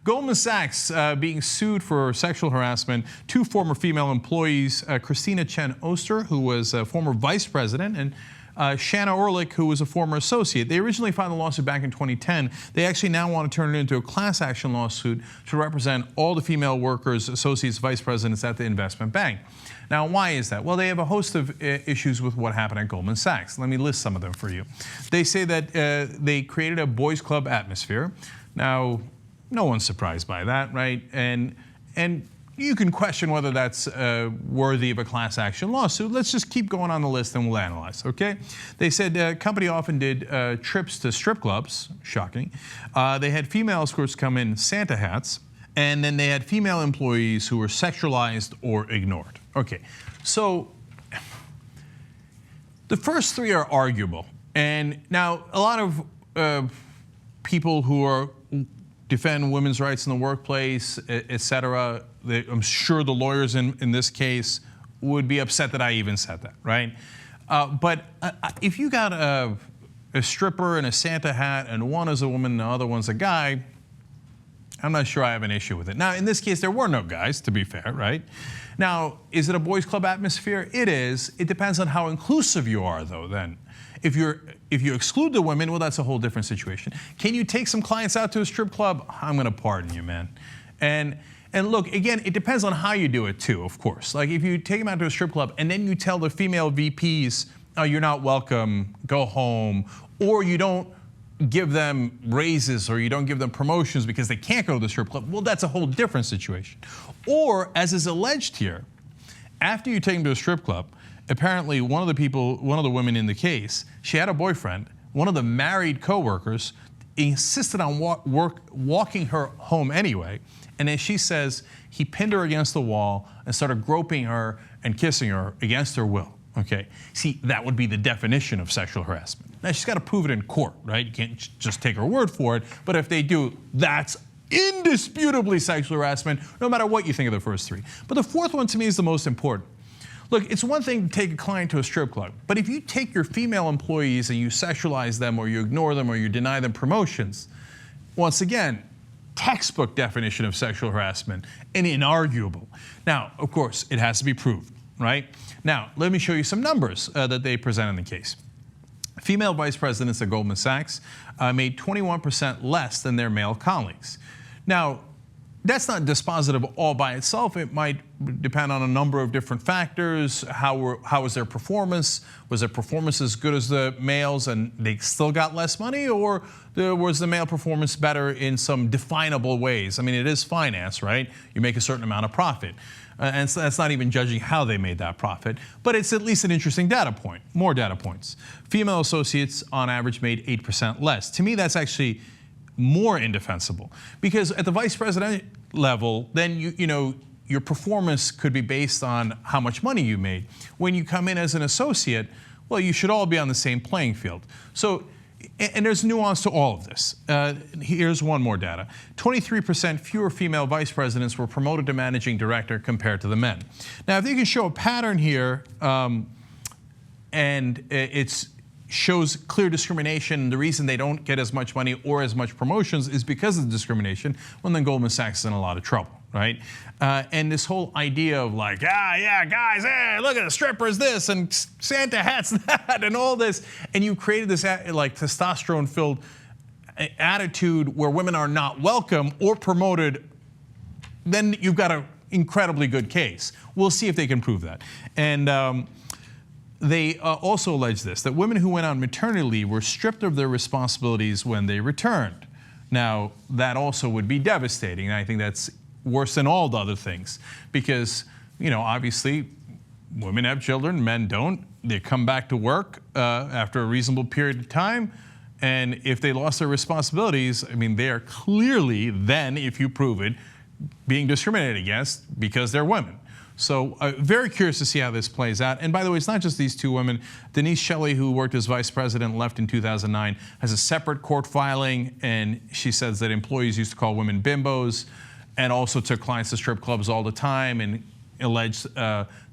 Goldman Sachs being sued for sexual harassment. Two former female employees, Cristina Chen-Oster, who was a former vice president, and Shanna Orlich, who was a former associate. They originally filed the lawsuit back in 2010. They actually now want to turn it into a class action lawsuit to represent all the female workers, associates, vice presidents at the investment bank. Now, why is that? Well, they have a host of issues with what happened at Goldman Sachs. Let me list some of them for you. They say that they created a boys' club atmosphere. Now, no one's surprised by that, right? And you can question whether that's worthy of a class action lawsuit. Let's just keep going on the list and we'll analyze, okay? They said the company often did trips to strip clubs, shocking. They had female escorts come in Santa hats, and then they had female employees who were sexualized or ignored. Okay, so the first three are arguable. And now a lot of people who defend women's rights in the workplace, et cetera, I'm sure the lawyers in this case would be upset that I even said that, right? But if you got a stripper in a Santa hat and one is a woman and the other one's a guy, I'm not sure I have an issue with it. Now, in this case, there were no guys, to be fair, right? Now, is it a boys' club atmosphere? It is. It depends on how inclusive you are, though, then. If you exclude the women, well, that's a whole different situation. Can you take some clients out to a strip club? I'm going to pardon you, man. And look, again, it depends on how you do it, too, of course. Like, if you take them out to a strip club and then you tell the female VPs, oh, you're not welcome, go home, or you don't give them raises or you don't give them promotions because they can't go to the strip club, well, that's a whole different situation. Or, as is alleged here, after you take them to a strip club, apparently one of the women in the case, she had a boyfriend. One of the married coworkers insisted on walking her home anyway. And then she says he pinned her against the wall and started groping her and kissing her against her will. Okay, see, that would be the definition of sexual harassment. Now, she's got to prove it in court, right? You can't just take her word for it. But if they do, that's indisputably sexual harassment, no matter what you think of the first three. But the fourth one, to me, is the most important. Look, it's one thing to take a client to a strip club, but if you take your female employees and you sexualize them or you ignore them or you deny them promotions, once again, textbook definition of sexual harassment and inarguable. Now, of course, it has to be proved, right? Now, let me show you some numbers that they present in the case. Female vice presidents at Goldman Sachs made 21% less than their male colleagues. Now, that's not dispositive all by itself. It might depend on a number of different factors. How was their performance? Was their performance as good as the males and they still got less money? Or was the male performance better in some definable ways? I mean, it is finance, right? You make a certain amount of profit. And so that's not even judging how they made that profit. But it's at least an interesting data point, more data points. Female associates, on average, made 8% less. To me, that's actually more indefensible. Because at the vice president level, then your performance could be based on how much money you made. When you come in as an associate, well, you should all be on the same playing field. So, and there's nuance to all of this. Here's one more data. 23% fewer female vice presidents were promoted to managing director compared to the men. Now, if you can show a pattern here, and it shows clear discrimination, the reason they don't get as much money or as much promotions is because of the discrimination, well, then Goldman Sachs is in a lot of trouble, right? And this whole idea of like, yeah, guys, hey, look at the strippers this and Santa hats that and all this, and you created this like testosterone-filled attitude where women are not welcome or promoted, then you've got an incredibly good case. We'll see if they can prove that. And they also allege this, that women who went on maternity leave were stripped of their responsibilities when they returned. Now, that also would be devastating, and I think that's worse than all the other things, because, obviously, women have children, men don't. They come back to work after a reasonable period of time, and if they lost their responsibilities, I mean, they are clearly then, if you prove it, being discriminated against because they're women. So very curious to see how this plays out. And by the way, it's not just these two women. Denise Shelley, who worked as vice president, left in 2009, has a separate court filing, and she says that employees used to call women bimbos and also took clients to strip clubs all the time and alleged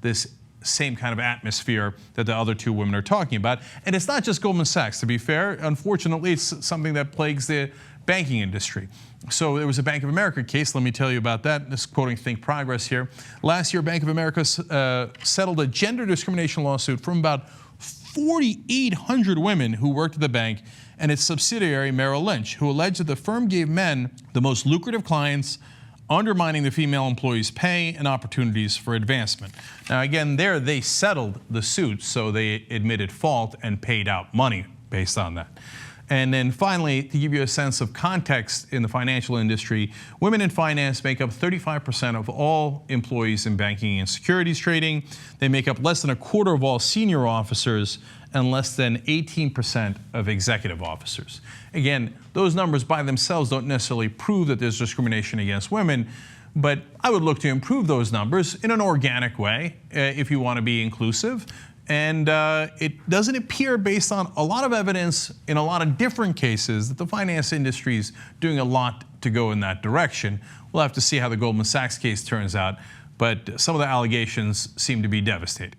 this same kind of atmosphere that the other two women are talking about. And it's not just Goldman Sachs, to be fair. Unfortunately, it's something that plagues the banking industry. So there was a Bank of America case. Let me tell you about that. This is quoting Think Progress here. Last year, Bank of America settled a gender discrimination lawsuit from about 4,800 women who worked at the bank and its subsidiary Merrill Lynch, who alleged that the firm gave men the most lucrative clients, undermining the female employees' pay and opportunities for advancement. Now, again, there they settled the suit, so they admitted fault and paid out money based on that. And then finally, to give you a sense of context in the financial industry, women in finance make up 35% of all employees in banking and securities trading. They make up less than a quarter of all senior officers and less than 18% of executive officers. Again, those numbers by themselves don't necessarily prove that there's discrimination against women, but I would look to improve those numbers in an organic way if you want to be inclusive. And it doesn't appear, based on a lot of evidence in a lot of different cases, that the finance industry is doing a lot to go in that direction. We'll have to see how the Goldman Sachs case turns out, but some of the allegations seem to be devastating.